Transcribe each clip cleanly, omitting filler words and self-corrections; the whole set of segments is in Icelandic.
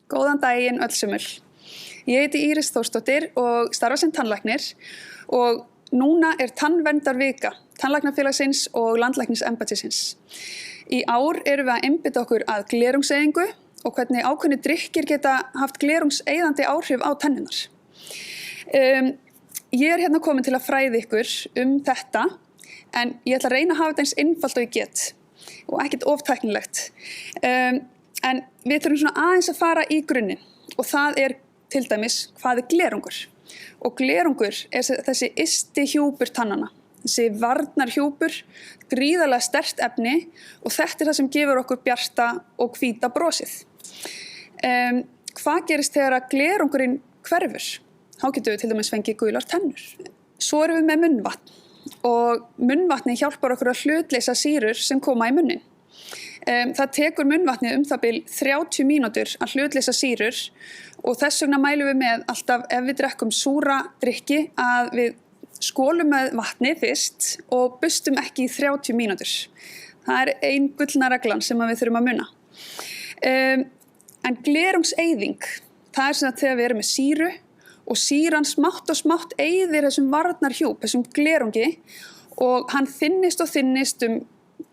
Góðan daginn öll sömul. Ég heiti Íris Þórsdóttir og starfa sem tannlæknir og núna er tannverndarvika Tannlæknafélagsins og Landlæknisembættisins. Í ár erum við að einbeita okkur að glerungseyðingu og hvernig ákveðnir drykkir geta haft glerungseyðandi áhrif á tennurnar. Ég er hérna komin til að fræða ykkur þetta en ég ætla að reyna að hafa þetta eins einfalt og ég get og ekkert oftæknilegt. En við þurfum svona aðeins að fara í grunninn og það er til dæmis hvað er glerungur. Og glerungur er þessi ysti hjúpur tannanna, þessi varnarhjúpur, gríðarlega sterkt efni og þetta er það sem gefur okkur bjarta og hvíta brosið. Hvað gerist þegar að glerungurinn hverfur? Þá getum við til dæmis fengið gular tennur. Svo erum við með munnvatn og munnvatni hjálpar okkur að hlutleysa sýrur sem koma í munnin. Það tekur munnvatnið það bil 30 mínútur að hlutleysa sýrur og þess vegna mælum við með alltaf ef við drekkum súra drykki að við skólum með vatni fyrst og bustum ekki í 30 mínútur. Það er ein gullna reglan sem við þurfum að muna. En glerungseyðing, það er sem að þegar við erum með sýru og sýran smátt og smátt eyðir þessum varnarhjúp, þessum glerungi og hann þynnist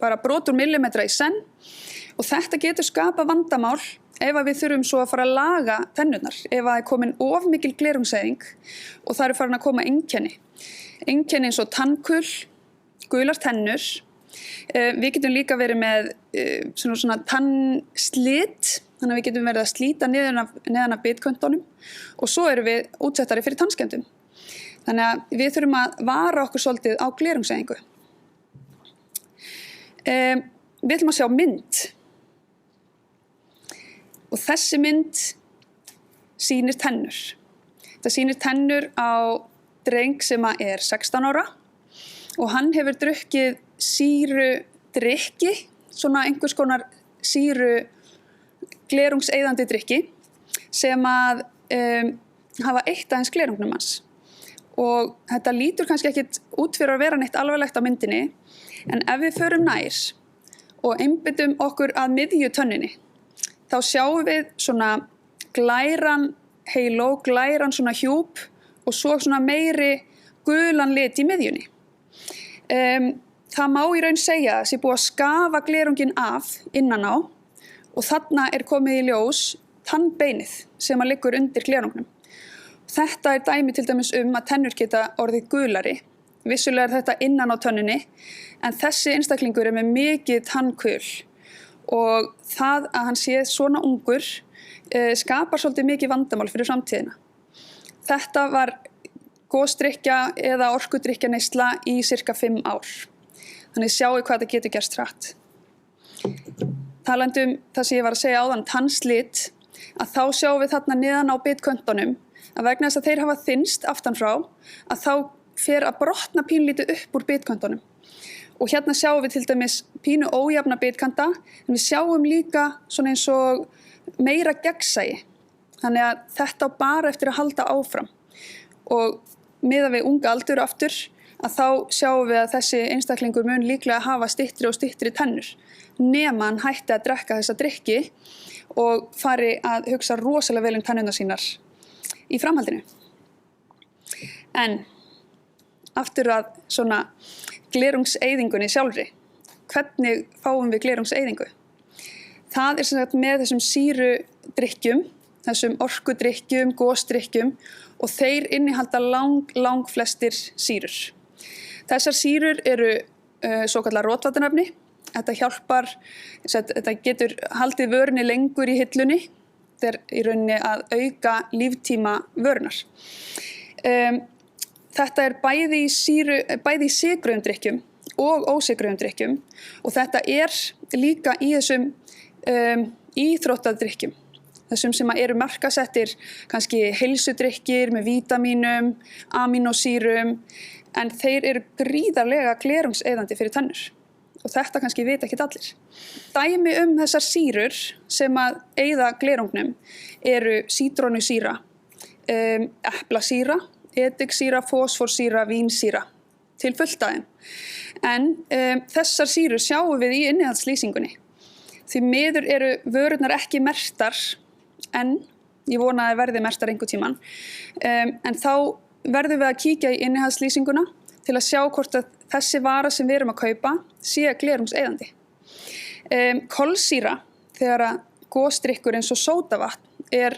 bara brotur millimetra í senn og þetta getur skapað vandamál ef við þurfum svo að fara að laga tennurnar, ef það er komin of mikil glerungseyðing og það eru farin að koma einkenni. Einkenni eins og tannkul, gular tennur. Við getum líka verið með svona tannslit, þannig að við getum verið að slíta neðan af bitköntunum og svo erum við útsettari fyrir tannskemmdum. Þannig að við þurfum að vara okkur svolítið á glerungseyðingu. Við ætlum að sjá mynd og þessi mynd sýnir tennur. Það sýnir tennur á dreng sem er 16 ára og hann hefur drukkið sýrudrykki, svona einhvers konar sýru glerungseyðandi drykki sem að hafa eytt aðeins glerungnum hans. Og þetta lítur kannski ekkit út fyrir að vera neitt alvarlegt á myndinni en ef við förum nær og einbeitum okkur að miðju tönninni, þá sjáum við svona glæran heiló, glæran svona hjúp og svo svona meiri gulan lit í miðjunni. Það má í raun segja að sé búið að skafa glerunginn af innan á og þarna er komið í ljós tannbeinið sem að liggur undir glerungnum. Þetta er dæmi til dæmis að tennur geta orðið gulari. Vissulega er þetta innan á tönninni, en þessi einstaklingur er með mikið tannkul og það að hann sé svona ungur skapar svolítið mikið vandamál fyrir framtíðina. Þetta var gosdrykkja eða orkudrykkjaneysla í sirka 5 ár. Þannig sjáu hvað þetta getur gerst hratt. Talandi það sem ég var að segja áðan, tannslit, að þá sjáum við þarna neðan á bitköntunum að vegna þess að þeir hafa þynnst aftan frá, að þá fer að brotna pínlítið upp úr bitköntunum. Og hérna sjáum við til dæmis pínu ójafna bitkanta, en við sjáum líka svona eins og meira gegnsæi. Þannig að þetta á bara eftir að halda áfram. Og miðað við unga aldur aftur, að þá sjáum við að þessi einstaklingur mun líklega hafa styttri og styttri tennur. Nema hann hætti að drekka þessa drykki og fari að hugsa rosalega vel tennurnar sínar í framhaldinu. En aftur að svona glerungseyðingunni sjálfri. Hvernig fáum við glerungseyðingu? Það er sem sagt með þessum sýrudrykkjum, þessum orkudrykkjum, gosdrykkjum og þeir innihalda lang flestir sýrur. Þessar sýrur eru svokallar rotvarnarefni. Þetta hjálpar, þetta getur haldið vörunni lengur í hillunni. Þetta er í rauninni að auka líftíma vörunar. Þetta er bæði í sykruðum drykkjum og ósykruðum drykkjum og þetta er líka í þessum íþróttadrykkjum. Þessum sem eru markasettir kannski heilsudrykkir með vítamínum, amínósýrum en þeir eru gríðarlega glerungseyðandi fyrir tennur. Og þetta kannski vita ekkert allir. Dæmi þessar sýrur sem að eyða glerungnum eru sítrónusýra, eplasýra, ediksýra, fosforsýra, vínsýra til fullt af þeim. En þessar sýrur sjáum við í innihaldslýsingunni. Því miður eru vörurnar ekki merktar en ég vona að það verði merktar einhvern tímann. En þá verðum við að kíkja í innihaldslýsinguna til að sjá hvort að þessi vara sem við erum að kaupa sé glerungseyðandi. Kolsýra, þegar að gosdrykkur eins og sódavatn er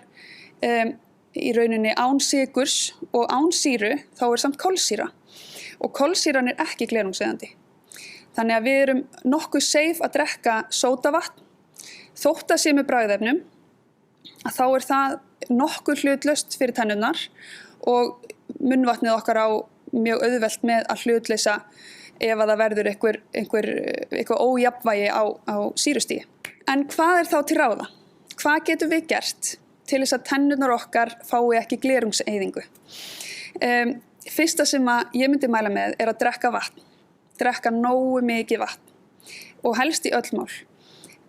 í rauninni án sykurs og án sýru, þá er samt kolsýra. Og kolsýran er ekki glerungseyðandi. Þannig að við erum nokkuð safe að drekka sódavatn, þótt að sé með bragðefnum, að þá er það nokkuð hlutlaust fyrir tennurnar og munnvatnið okkar á mjög auðvelt með að hlutleysa ef að það verður eitthvað ójafnvægi á sýrustigi. En hvað er þá til ráða? Hvað getum við gert til þess að tennurnar okkar fái ekki glerungseyðingu? Fyrsta sem að ég myndi mæla með er að drekka vatn. Drekka nógu mikið vatn og helst í öll mál.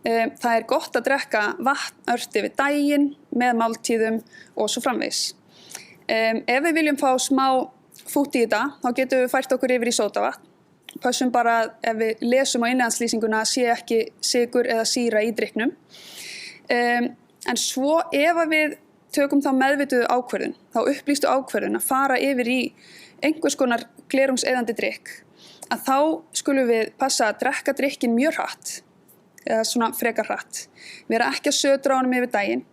Það er gott að drekka vatn ört yfir daginn með máltíðum og svo framvegis. Ef við viljum fá smá fút í þetta, þá getum við fært okkur yfir í sódavatn. Pössum bara að ef við lesum á innihaldslýsinguna sé ekki sykur eða sýra í drykknum. En svo ef við tökum þá meðvituðu ákvörðun, þá upplýstu ákvörðun að fara yfir í einhvers konar glerungseyðandi drykk, að þá skulum við passa að drekka drykkinn mjög hratt, eða svona frekar hratt. Vera ekki að södra á honum yfir daginn,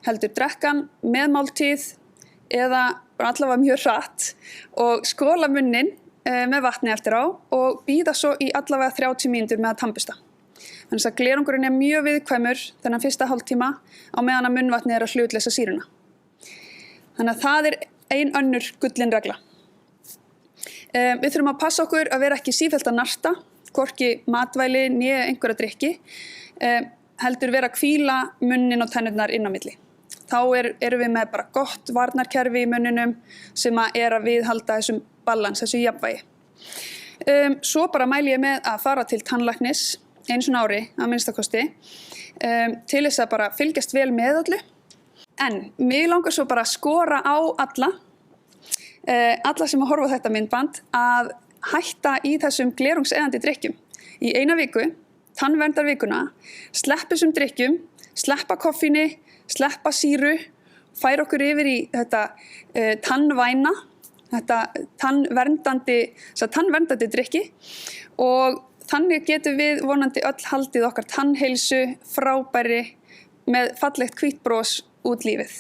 heldur drekkan með máltíð eða allavega mjög hratt og skóla munnin með vatni eftir á og bíða svo í allavega 30 mínútur með að tannbursta. Þannig að glerungurinn er mjög viðkvæmur þennan fyrsta hálftíma á meðan að munnvatnið er að hlutleysa sýruna. Þannig að það er ein önnur gullin regla. Við þurfum að passa okkur að vera ekki sífellt að narta, hvorki matvæli né einhverja drykki, heldur vera að hvíla munnin og tennurnar inn á milli. Þá erum við með bara gott varnarkerfi í munninum sem er að viðhalda þessum balans, þessu jafnvægi. Svo bara mæli ég með að fara til tannlæknis einu svona ári að minnstakosti til þess að bara fylgjast vel með öllu. En mig langar svo bara að skora á alla sem að horfa á þetta myndband að hætta í þessum glerungseyðandi drykkjum. Í eina viku, tannverndarvikuna, sleppa þessum drykkjum, sleppa koffíni, sleppa sýru, færa okkur yfir í þetta tannvæna, þetta tannverndandi drykki og þannig getum við vonandi öll haldið okkar tannheilsu frábæri með fallegt hvítt bros út lífið.